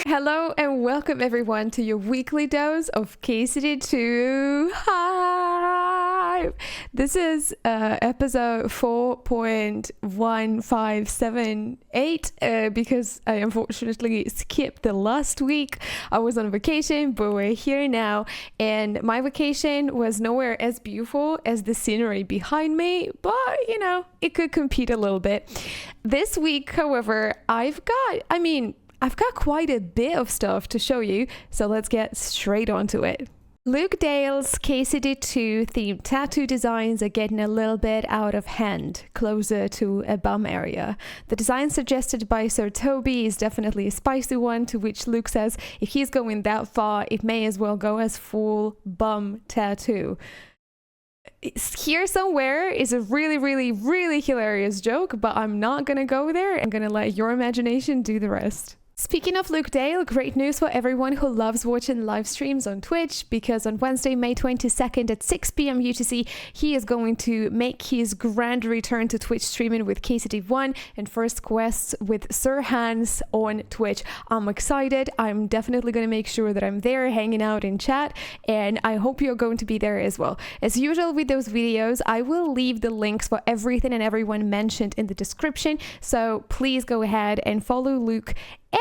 Hello and welcome everyone to your weekly dose of KCD2 Hype. This is episode 4.1578 because I unfortunately skipped the last week. I was on vacation, but we're here now, and my vacation was nowhere as beautiful as the scenery behind me, but you know, it could compete a little bit. This week, however, I've got quite a bit of stuff to show you, so let's get straight onto it. Luke Dale's KCD2 themed tattoo designs are getting a little bit out of hand, closer to a bum area. The design suggested by Sir Tobi is definitely a spicy one, to which Luke says if he's going that far, it may as well go as full bum tattoo. Here somewhere is a really hilarious joke, but I'm not gonna go there. I'm gonna let your imagination do the rest. Speaking of Luke Dale, great news for everyone who loves watching live streams on Twitch, because on Wednesday, May 22nd at 6 p.m. UTC, he is going to make his grand return to Twitch streaming with KCD1 and First Quests with Sir Hans on Twitch. I'm excited. I'm definitely going to make sure that I'm there hanging out in chat, and I hope you're going to be there as well. As usual with those videos, I will leave the links for everything and everyone mentioned in the description, so please go ahead and follow Luke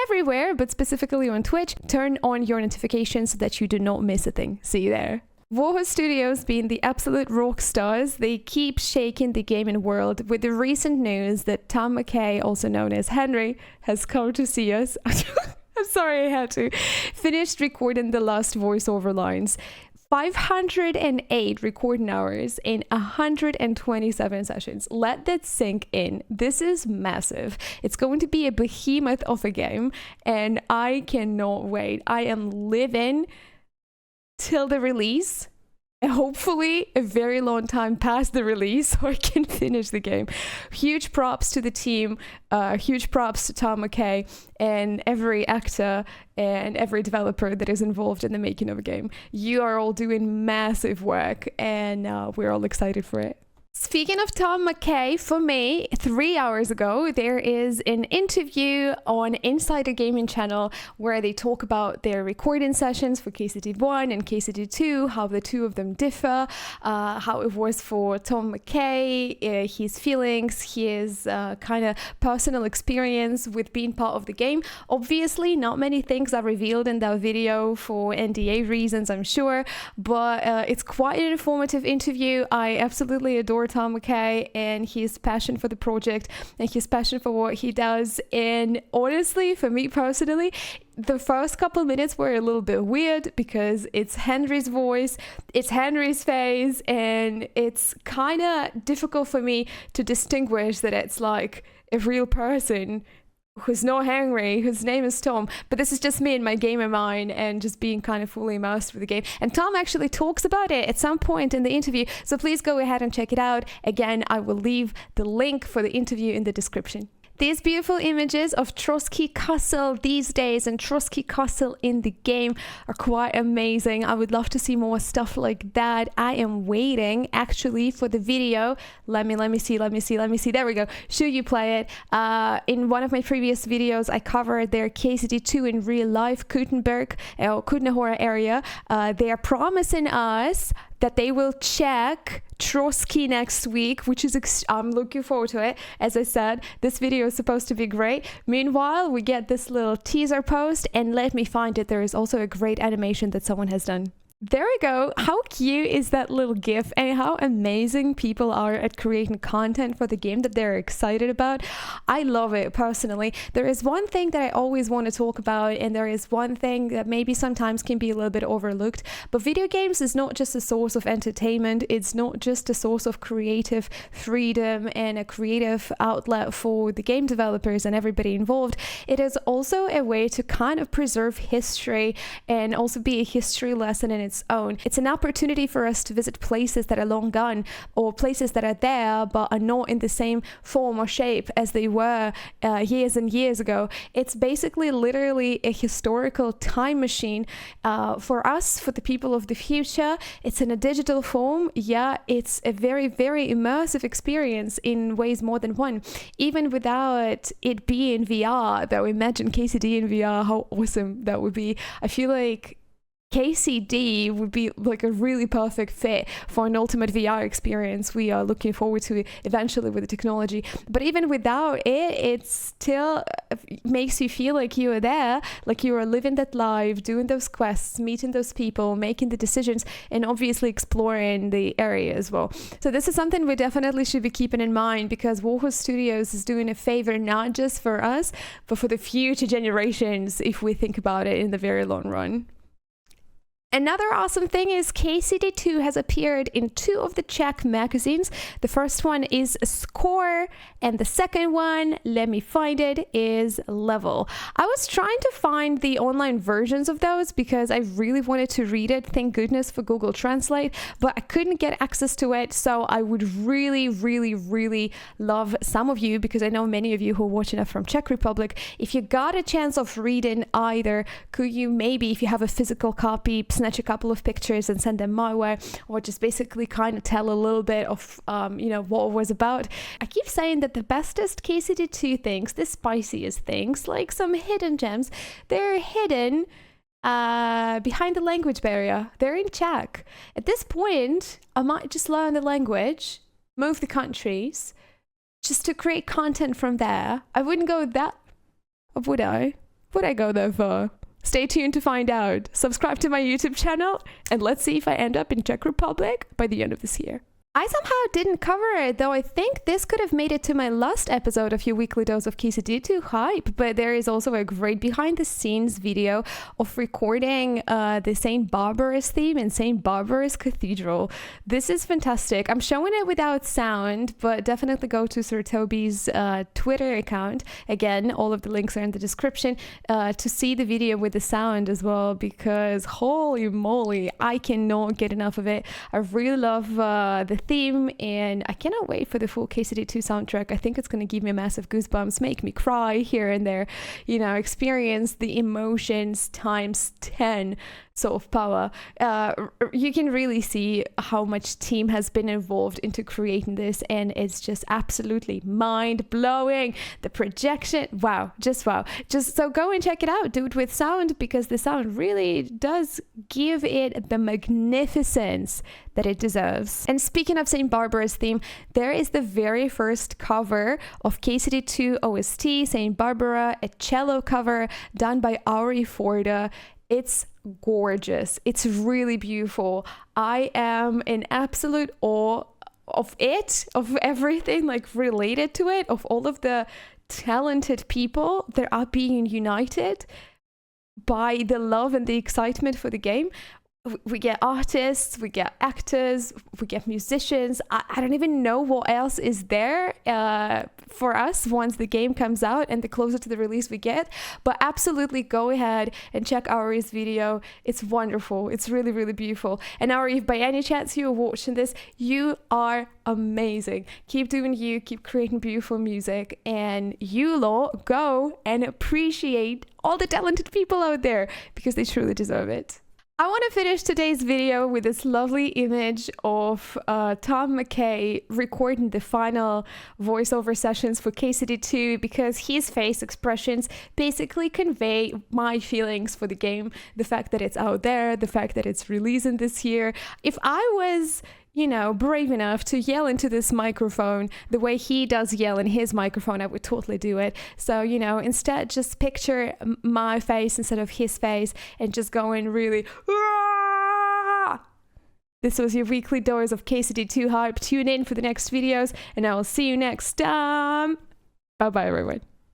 everywhere, but specifically on Twitch. Turn on your notifications so that you do not miss a thing. See you there. Warhorse Studios, being the absolute rock stars, they keep shaking the gaming world with the recent news that Tom McKay, also known as Henry, has come to see us. I'm sorry I had to. Finished recording the last voiceover lines. 508 recording hours in 127 sessions. Let that sink in. This is massive. It's going to be a behemoth of a game, and I cannot wait. I am living till the release, and hopefully a very long time past the release so I can finish the game. Huge props to the team, huge props to Tom McKay and every actor and every developer that is involved in the making of a game. You are all doing massive work, and we're all excited for it. Speaking of Tom McKay, for me, 3 hours ago, there is an interview on Insider Gaming channel where they talk about their recording sessions for KCD1 and KCD2, how the two of them differ, how it was for Tom McKay, his feelings, his kind of personal experience with being part of the game. Obviously, not many things are revealed in that video for NDA reasons, I'm sure, but it's quite an informative interview. I absolutely adore Tom McKay and his passion for the project and his passion for what he does. And honestly, for me personally, the first couple minutes were a little bit weird because it's Henry's voice, it's Henry's face, and it's kind of difficult for me to distinguish that it's like a real person who's not Henry, whose name is Tom. But this is just me and my gamer mind and just being kind of fully immersed with the game. And Tom actually talks about it at some point in the interview, so please go ahead and check it out. Again, I will leave the link for the interview in the description. These beautiful images of Trotsky Castle these days and Trotsky Castle in the game are quite amazing. I would love to see more stuff like that. I am waiting actually for the video. Let me see. There we go. Should you play it? In one of my previous videos, I covered their KCD2 in real life, Kutna area. They are promising us that they will check Trotsky next week, which is I'm looking forward to it. As I said, this video is supposed to be great. Meanwhile, we get this little teaser post, and let me find it. There is also a great animation that someone has done. There we go. How cute is that little GIF, and how amazing people are at creating content for the game that they're excited about. I love it personally. There is one thing that I always want to talk about, and there is one thing that maybe sometimes can be a little bit overlooked, but video games is not just a source of entertainment. It's not just a source of creative freedom and a creative outlet for the game developers and everybody involved. It is also a way to kind of preserve history and also be a history lesson in its own. It's an opportunity for us to visit places that are long gone, or places that are there but are not in the same form or shape as they were years and years ago. It's basically literally a historical time machine for us, for the people of the future. It's in a digital form. Yeah, it's a very, very immersive experience in ways more than one. Even without it being VR, though, imagine KCD in VR, how awesome that would be. I feel like KCD would be like a really perfect fit for an ultimate VR experience we are looking forward to eventually with the technology. But even without it, it still makes you feel like you are there, like you are living that life, doing those quests, meeting those people, making the decisions, and obviously exploring the area as well. So this is something we definitely should be keeping in mind, because Warhorse Studios is doing a favor not just for us, but for the future generations, if we think about it in the very long run. Another awesome thing is KCD2 has appeared in 2 of the Czech magazines. The first one is Score, and the second one, let me find it, is Level. I was trying to find the online versions of those because I really wanted to read it. Thank goodness for Google Translate, but I couldn't get access to it. So I would really, really, really love some of you, because I know many of you who are watching it from Czech Republic, if you got a chance of reading either, could you maybe, if you have a physical copy, snatch a couple of pictures and send them my way, or just basically kind of tell a little bit of what it was about. I keep saying that the bestest KCD2 things, the spiciest things, like some hidden gems, they're hidden behind the language barrier. They're in Czech. At this point, I might just learn the language, move the countries, just to create content from there. I wouldn't go that, or would I? Would I go that far? Stay tuned to find out. Subscribe to my YouTube channel, and let's see if I end up in Czech Republic by the end of this year. I somehow didn't cover it, though I think this could have made it to my last episode of your weekly dose of KCD2 hype, but there is also a great behind the scenes video of recording the St. Barbara's theme in St. Barbara's Cathedral. This is fantastic. I'm showing it without sound, but definitely go to Sir Tobi's Twitter account. Again, all of the links are in the description to see the video with the sound as well, because holy moly, I cannot get enough of it. I really love the theme, and I cannot wait for the full KCD2 soundtrack. I think it's going to give me massive goosebumps, make me cry here and there, experience the emotions times 10 sort of power. You can really see how much team has been involved into creating this, and it's just absolutely mind-blowing. The projection, wow. Just so go and check it out. Do it with sound, because the sound really does give it the magnificence that it deserves. And speaking of St. Barbara's theme, there is the very first cover of KCD2 OST, St. Barbara, a cello cover done by Ari Forda. It's gorgeous. It's really beautiful. I am in absolute awe of it, of everything like related to it, of all of the talented people that are being united by the love and the excitement for the game. We get artists, we get actors, we get musicians. I don't even know what else is there for us once the game comes out and the closer to the release we get. But absolutely go ahead and check Ari's video. It's wonderful. It's really, really beautiful. And Ari, if by any chance you're watching this, you are amazing. Keep doing you, keep creating beautiful music, and you lot go and appreciate all the talented people out there, because they truly deserve it. I want to finish today's video with this lovely image of Tom McKay recording the final voiceover sessions for KCD2, because his face expressions basically convey my feelings for the game, the fact that it's out there, the fact that it's releasing this year. If I was brave enough to yell into this microphone the way he does yell in his microphone, I would totally do it. So, instead just picture my face instead of his face, and just going really, Aah! This was your weekly dose of KCD2 hype. Tune in for the next videos, and I will see you next time. Bye bye, everyone.